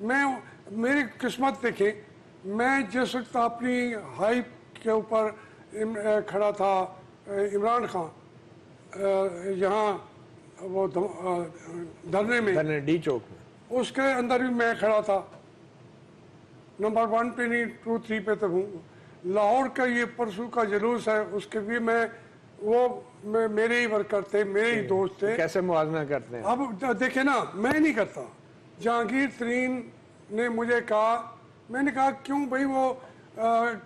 میں میری قسمت دیکھیں، میں جس وقت اپنی ہائپ کے اوپر کھڑا تھا عمران خان یہاں وہ دھرنے میں ڈی چوک میں، اس کے اندر بھی میں کھڑا تھا، نمبر 1 پہ نہیں 2 3 پہ تو ہوں. لاہور کا یہ پرسوں کا جلوس ہے، اس کے بھی وہ میرے ہی ورکر تھے، میرے ہی دوست تھے. کیسے موازنہ کرتے ہیں؟ اب دیکھیں نا، میں نہیں کرتا. جہانگیر ترین نے مجھے کہا، میں نے کہا کیوں بھائی وہ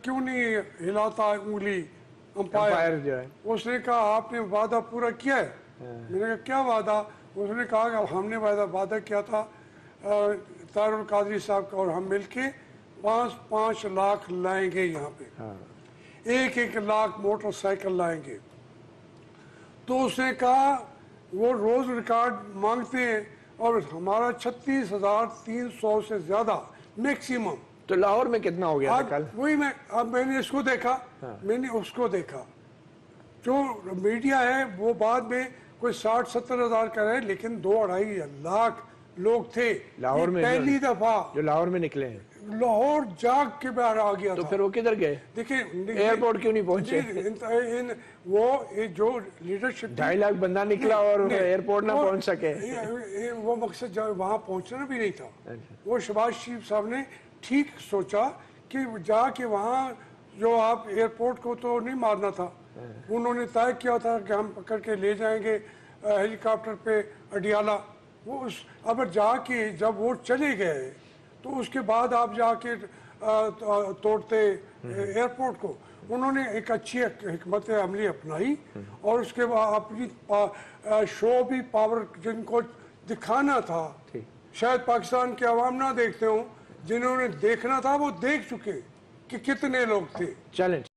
کیوں نہیں ہلاتا انگلی امپائر جو ہے. اس نے کہا آپ نے وعدہ پورا کیا ہے. میں نے کہا کیا وعدہ؟ اس نے کہا کہ ہم نے وعدہ کیا تھا طاہر القادری صاحب کا اور ہم مل کے 5 لاکھ لائیں گے یہاں پہ، 1 لاکھ موٹر سائیکل لائیں گے. تو اس نے کہا وہ روز ریکارڈ مانگتے ہیں اور ہمارا 36,300 سے زیادہ میکسیمم. تو لاہور میں کتنا ہو گیا تھا کل؟ وہی میں نے اس کو دیکھا، میں نے اس کو دیکھا. جو میڈیا ہے وہ بعد میں کوئی 60-70 ہزار کا ہے، لیکن 2-2.5 لاکھ لوگ تھے. لاہور میں پہلی دفعہ جو لاہور میں نکلے ہیں. لاہور جاگ کے باہر آ گیا تو تھا. پھر وہ کدھر گئے؟ دیکھیں ایئرپورٹ کیوں نہیں پہنچے؟ وہ جو لیڈرشپ 2.5 لاکھ بندہ نکلا اور ایئرپورٹ نہ پہنچ سکے. وہ مقصد وہاں پہنچنا بھی نہیں تھا. وہ شہباز شریف صاحب نے ٹھیک سوچا کہ جا کے وہاں جو آپ ایئرپورٹ کو تو نہیں مارنا تھا. انہوں نے طے کیا تھا کہ ہم پکڑ کے لے جائیں گے ہیلی کاپٹر پہ اڈیالہ. وہ اب جا کے جب وہ چلے گئے تو اس کے بعد آپ جا کے توڑتے ایئرپورٹ کو. انہوں نے ایک اچھی حکمت عملی اپنائی اور اس کے بعد اپنی شو بھی پاور جن کو دکھانا تھا، شاید پاکستان کے عوام نہ دیکھتے ہوں، جنہوں نے دیکھنا تھا وہ دیکھ چکے کہ کتنے لوگ تھے. چلیں.